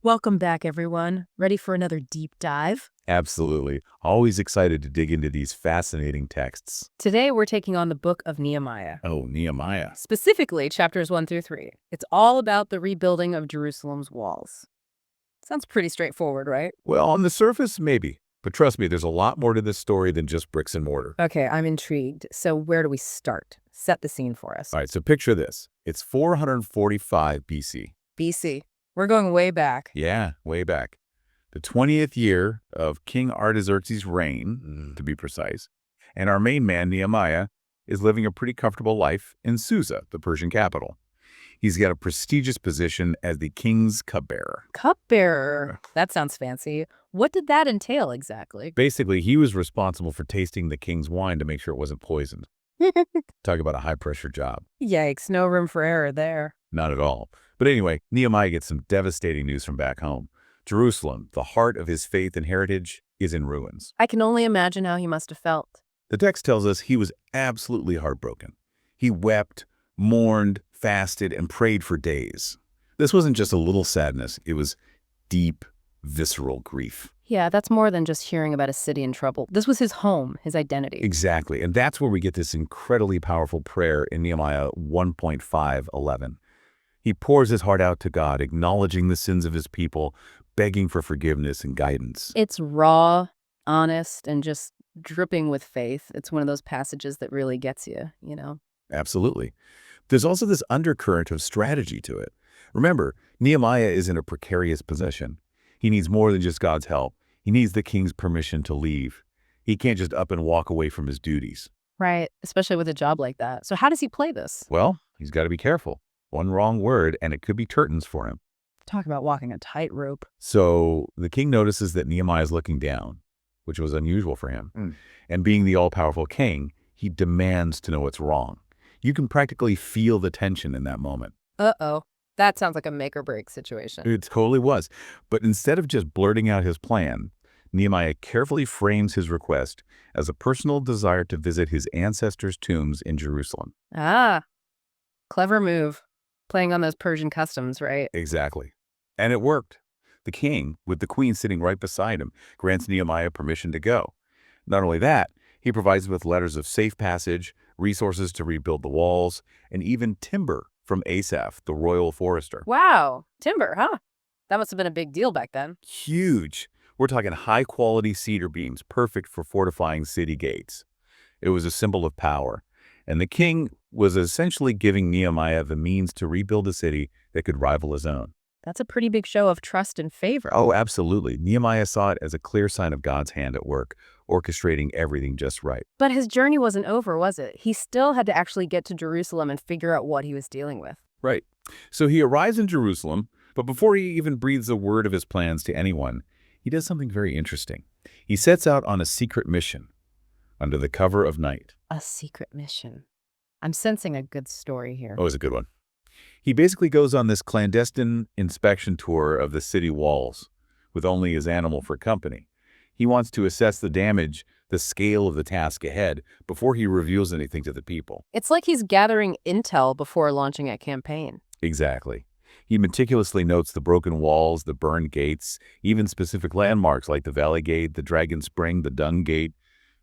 Welcome back, everyone. Ready for another deep dive? Absolutely. Always excited to dig into these fascinating texts. Today, we're taking on the book of Nehemiah, Oh, Nehemiah. specifically chapters 1 through 3. It's all about the rebuilding of Jerusalem's walls. Sounds pretty straightforward, right? Well, on the surface, maybe. But trust me, there's a lot more to this story than just bricks and mortar. Okay, I'm intrigued. So, where do we start? Set the scene for us. All right, so picture this. It's 445 BC. BC. We're going way back. Yeah, way back. The 20th year of King Artaxerxes' reign, to be precise. And our main man, Nehemiah, is living a pretty comfortable life in Susa, the Persian capital. He's got a prestigious position as the king's cupbearer. Cupbearer. That sounds fancy. What did that entail exactly? Basically, he was responsible for tasting the king's wine to make sure it wasn't poisoned. Talk about a high-pressure job. Yikes, no room for error there. Not at all. But anyway, Nehemiah gets some devastating news from back home. Jerusalem, the heart of his faith and heritage, is in ruins. I can only imagine how he must have felt. The text tells us he was absolutely heartbroken. He wept, mourned, fasted, and prayed for days. This wasn't just a little sadness. It was deep, visceral grief. Yeah, that's more than just hearing about a city in trouble. This was his home, his identity. Exactly. And that's where we get this incredibly powerful prayer in Nehemiah 1.5:11. He pours his heart out to God, acknowledging the sins of his people, begging for forgiveness and guidance. It's raw, honest, and just dripping with faith. It's one of those passages that really gets you, you know? Absolutely. There's also this undercurrent of strategy to it. Remember, Nehemiah is in a precarious position. He needs more than just God's help. He needs the king's permission to leave. He can't just up and walk away from his duties. Right, especially with a job like that. So how does he play this? Well, he's got to be careful. One wrong word, and it could be curtains for him. Talk about walking a tightrope. So the king notices that Nehemiah is looking down, which was unusual for him. And being the all-powerful king, he demands to know what's wrong. You can practically feel the tension in that moment. Uh-oh. That sounds like a make-or-break situation. It totally was. But instead of just blurting out his plan, Nehemiah carefully frames his request as a personal desire to visit his ancestors' tombs in Jerusalem. Ah, clever move. Playing on those Persian customs, right? Exactly. And it worked. The king, with the queen sitting right beside him, grants Nehemiah permission to go. Not only that, he provides him with letters of safe passage, resources to rebuild the walls, and even timber from Asaph, the royal forester. Wow, timber, huh? That must have been a big deal back then. Huge. We're talking high-quality cedar beams, perfect for fortifying city gates. It was a symbol of power. And the king was essentially giving Nehemiah the means to rebuild a city that could rival his own. That's a pretty big show of trust and favor. Oh, absolutely. Nehemiah saw it as a clear sign of God's hand at work, orchestrating everything just right. But his journey wasn't over, was it? He still had to actually get to Jerusalem and figure out what he was dealing with. Right. So he arrives in Jerusalem, but before he even breathes a word of his plans to anyone, he does something very interesting. He sets out on a secret mission under the cover of night. A secret mission. I'm sensing a good story here. Oh, it's a good one. He basically goes on this clandestine inspection tour of the city walls with only his animal for company. He wants to assess the damage, the scale of the task ahead, before he reveals anything to the people. It's like he's gathering intel before launching a campaign. Exactly. He meticulously notes the broken walls, the burned gates, even specific landmarks like the Valley Gate, the Dragon Spring, the Dung Gate,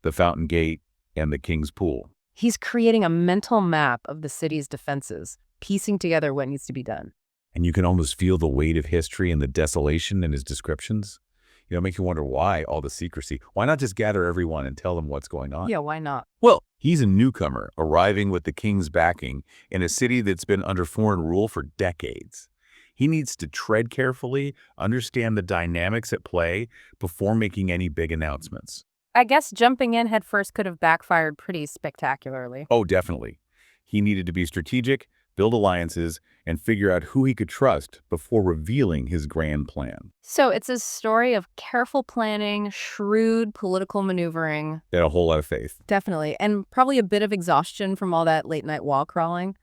the Fountain Gate, and the King's Pool. He's creating a mental map of the city's defenses, piecing together what needs to be done. And you can almost feel the weight of history and the desolation in his descriptions. You know, it makes you wonder why all the secrecy. Why not just gather everyone and tell them what's going on? Yeah, why not? Well, he's a newcomer arriving with the king's backing in a city that's been under foreign rule for decades. He needs to tread carefully, understand the dynamics at play before making any big announcements. I guess jumping in head first could have backfired pretty spectacularly. Oh, definitely. He needed to be strategic, build alliances, and figure out who he could trust before revealing his grand plan. So it's a story of careful planning, shrewd political maneuvering. And a whole lot of faith. Definitely. And probably a bit of exhaustion from all that late night wall crawling.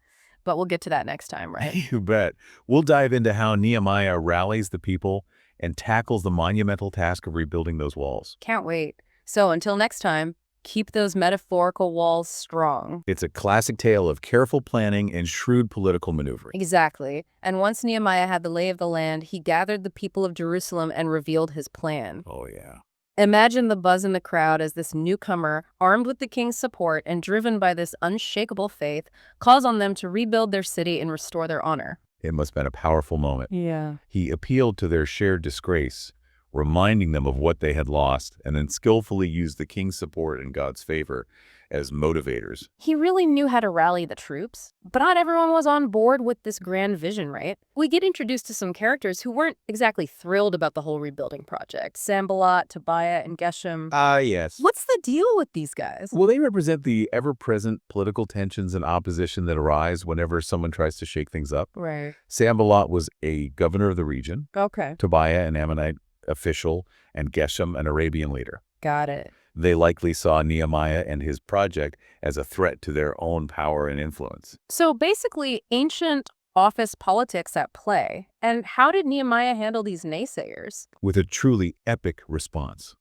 But we'll get to that next time, right? You bet. We'll dive into how Nehemiah rallies the people and tackles the monumental task of rebuilding those walls. Can't wait. So until next time, Keep those metaphorical walls strong. It's a classic tale of careful planning and shrewd political maneuvering. Exactly. And once Nehemiah had the lay of the land, he gathered the people of Jerusalem and revealed his plan. Oh, yeah. Imagine the buzz in the crowd as this newcomer, armed with the king's support and driven by this unshakable faith, calls on them to rebuild their city and restore their honor. It must have been a powerful moment. Yeah. He appealed to their shared disgrace, reminding them of what they had lost, and then skillfully used the king's support and God's favor as motivators. He really knew how to rally the troops, but not everyone was on board with this grand vision, right? We get introduced to some characters who weren't exactly thrilled about the whole rebuilding project. Sanballat, Tobiah, and Geshem. Yes. What's the deal with these guys? Well, they represent the ever-present political tensions and opposition that arise whenever someone tries to shake things up. Right. Sanballat was a governor of the region, Okay. Tobiah an Ammonite official, and Geshem an Arabian leader. Got it. They likely saw Nehemiah and his project as a threat to their own power and influence. So basically, ancient office politics at play. And how did Nehemiah handle these naysayers? With a truly epic response.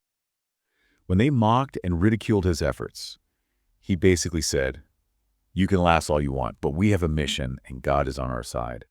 When they mocked and ridiculed his efforts, he basically said, "You can last all you want, but we have a mission and God is on our side."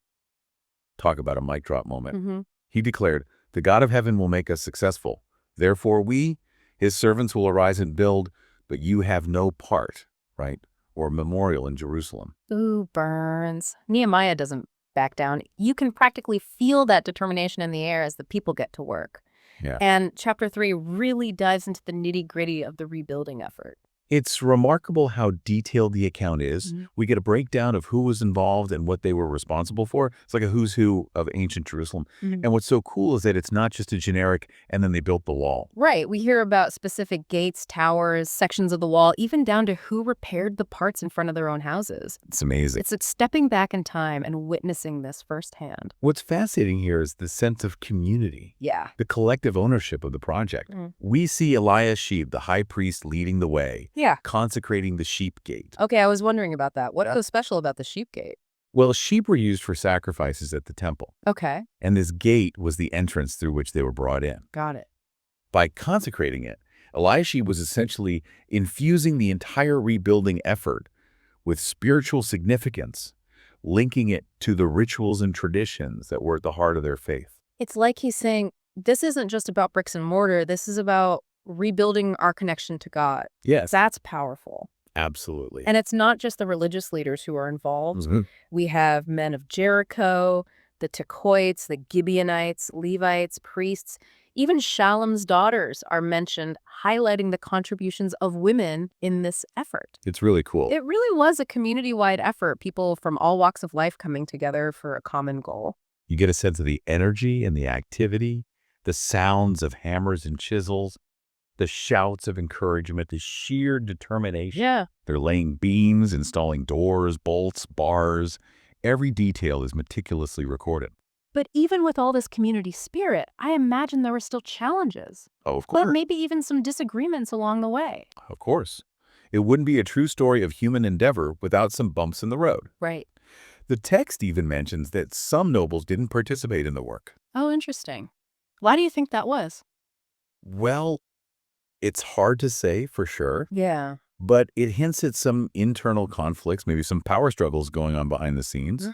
Talk about a mic drop moment. He declared, "The God of heaven will make us successful. Therefore we, his servants, will arise and build, but you have no part," right? Or memorial in Jerusalem. Ooh, burns. Nehemiah doesn't back down. You can practically feel that determination in the air as the people get to work. Yeah. And chapter 3 really dives into the nitty-gritty of the rebuilding effort. It's remarkable how detailed the account is. We get a breakdown of who was involved and what they were responsible for. It's like a who's who of ancient Jerusalem. And what's so cool is that it's not just a generic, and then they built the wall. Right. We hear about specific gates, towers, sections of the wall, even down to who repaired the parts in front of their own houses. It's amazing. It's like stepping back in time and witnessing this firsthand. What's fascinating here is the sense of community. Yeah. The collective ownership of the project. We see Eliashib, the high priest, leading the way. Yeah. Consecrating the sheep gate. Okay, I was wondering about that. What's so special about the sheep gate? Well, sheep were used for sacrifices at the temple, Okay, and this gate was the entrance through which they were brought in. got it. By consecrating it, Eliashib was essentially infusing the entire rebuilding effort with spiritual significance, linking it to the rituals and traditions that were at the heart of their faith. It's like he's saying, this isn't just about bricks and mortar. This is about rebuilding our connection to God. Yes, That's powerful. absolutely. And it's not just the religious leaders who are involved. We have men of Jericho, the Tekoites, the Gibeonites, Levites, priests. Even Shallum's daughters are mentioned, highlighting the contributions of women in this effort. It's really cool. It really was a community-wide effort, people from all walks of life coming together for a common goal. You get a sense of the energy and the activity, the sounds of hammers and chisels, the shouts of encouragement, the sheer determination. Yeah. They're laying beams, installing doors, bolts, bars. Every detail is meticulously recorded. But even with all this community spirit, I imagine there were still challenges. Oh, of But course. maybe even some disagreements along the way. Of course. It wouldn't be a true story of human endeavor without some bumps in the road. Right. The text even mentions that some nobles didn't participate in the work. Oh, interesting. Why do you think that was? Well, it's hard to say for sure, Yeah. but it hints at some internal conflicts, maybe some power struggles going on behind the scenes.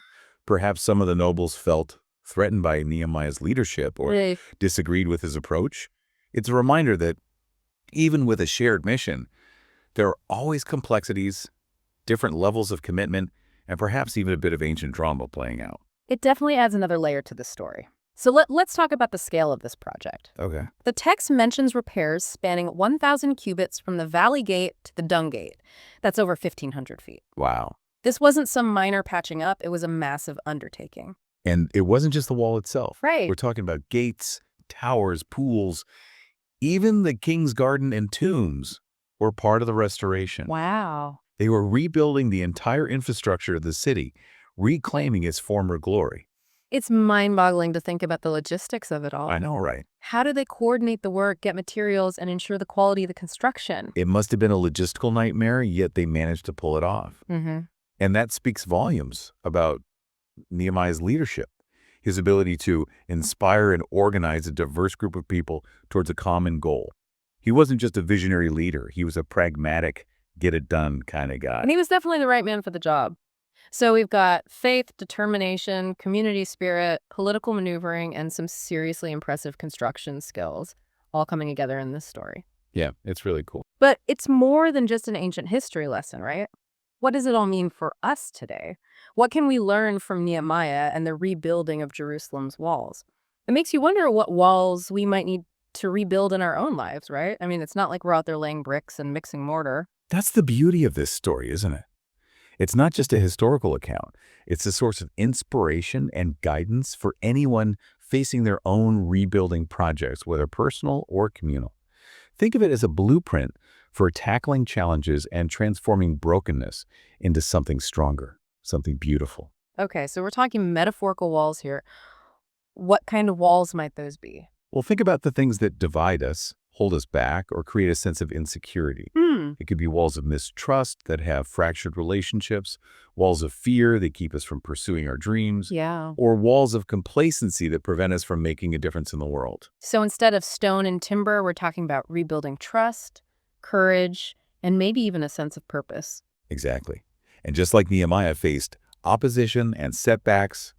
Perhaps some of the nobles felt threatened by Nehemiah's leadership or disagreed with his approach. It's a reminder that even with a shared mission, there are always complexities, different levels of commitment, and perhaps even a bit of ancient drama playing out. It definitely adds another layer to this story. So let's talk about the scale of this project. Okay. The text mentions repairs spanning 1,000 cubits from the Valley Gate to the Dung Gate. That's over 1,500 feet. Wow. This wasn't some minor patching up. It was a massive undertaking. And it wasn't just the wall itself. Right. We're talking about gates, towers, pools, even the king's garden and tombs were part of the restoration. Wow. They were rebuilding the entire infrastructure of the city, reclaiming its former glory. It's mind-boggling to think about the logistics of it all. I know, right? How do they coordinate the work, get materials, and ensure the quality of the construction? It must have been a logistical nightmare, yet they managed to pull it off. And that speaks volumes about Nehemiah's leadership, his ability to inspire and organize a diverse group of people towards a common goal. He wasn't just a visionary leader. He was a pragmatic, get-it-done kind of guy. And he was definitely the right man for the job. So we've got faith, determination, community spirit, political maneuvering, and some seriously impressive construction skills all coming together in this story. Yeah, it's really cool. But it's more than just an ancient history lesson, right? What does it all mean for us today? What can we learn from Nehemiah and the rebuilding of Jerusalem's walls? It makes you wonder what walls we might need to rebuild in our own lives, right? I mean, it's not like we're out there laying bricks and mixing mortar. That's the beauty of this story, isn't it? It's not just a historical account. It's a source of inspiration and guidance for anyone facing their own rebuilding projects, whether personal or communal. Think of it as a blueprint for tackling challenges and transforming brokenness into something stronger, something beautiful. Okay, so we're talking metaphorical walls here. What kind of walls might those be? Well, think about the things that divide us, hold us back, or create a sense of insecurity. It could be walls of mistrust that have fractured relationships, walls of fear that keep us from pursuing our dreams, Yeah. or walls of complacency that prevent us from making a difference in the world. So instead of stone and timber, we're talking about rebuilding trust, courage, and maybe even a sense of purpose. Exactly. And just like Nehemiah faced opposition and setbacks,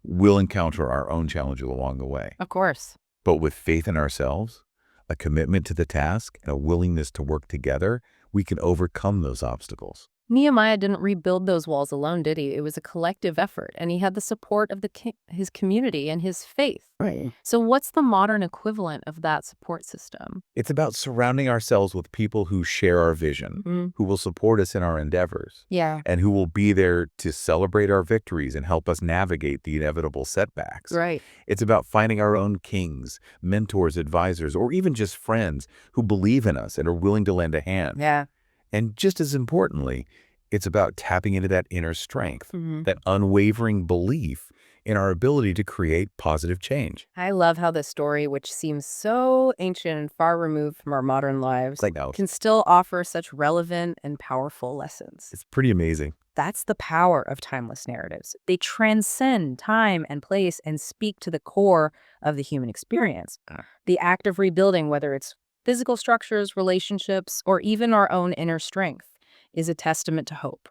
we'll encounter our own challenges along the way. Of course. But with faith in ourselves, a commitment to the task, and a willingness to work together, we can overcome those obstacles. Nehemiah didn't rebuild those walls alone, did he? It was a collective effort, and he had the support of his community and his faith. Right. So what's the modern equivalent of that support system? It's about surrounding ourselves with people who share our vision, who will support us in our endeavors, Yeah. and who will be there to celebrate our victories and help us navigate the inevitable setbacks. Right. It's about finding our own kings, mentors, advisors, or even just friends who believe in us and are willing to lend a hand. Yeah. And just as importantly, it's about tapping into that inner strength, that unwavering belief in our ability to create positive change. I love how this story, which seems so ancient and far removed from our modern lives, can still offer such relevant and powerful lessons. It's pretty amazing. That's the power of timeless narratives. They transcend time and place and speak to the core of the human experience. The act of rebuilding, whether it's physical structures, relationships, or even our own inner strength, is a testament to hope.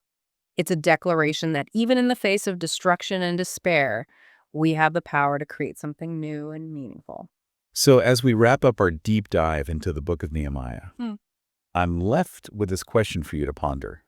It's a declaration that even in the face of destruction and despair, we have the power to create something new and meaningful. So as we wrap up our deep dive into the book of Nehemiah, I'm left with this question for you to ponder.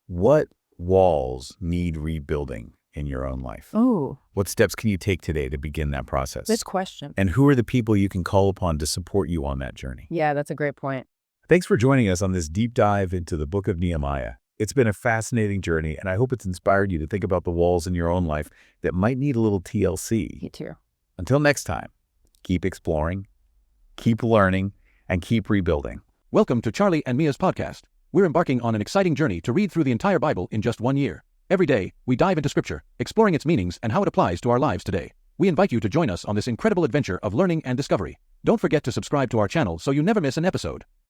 What walls need rebuilding in your own life? Oh, What steps can you take today to begin that process? good question. And who are the people you can call upon to support you on that journey? Yeah, that's a great point. Thanks for joining us on this deep dive into the book of Nehemiah. It's been a fascinating journey, and I hope it's inspired you to think about the walls in your own life that might need a little TLC. Me too. Until next time, keep exploring, keep learning, and keep rebuilding. Welcome to Charlie and Mia's podcast. We're embarking on an exciting journey to read through the entire Bible in just 1 year. Every day, we dive into Scripture, exploring its meanings and how it applies to our lives today. We invite you to join us on this incredible adventure of learning and discovery. Don't forget to subscribe to our channel so you never miss an episode.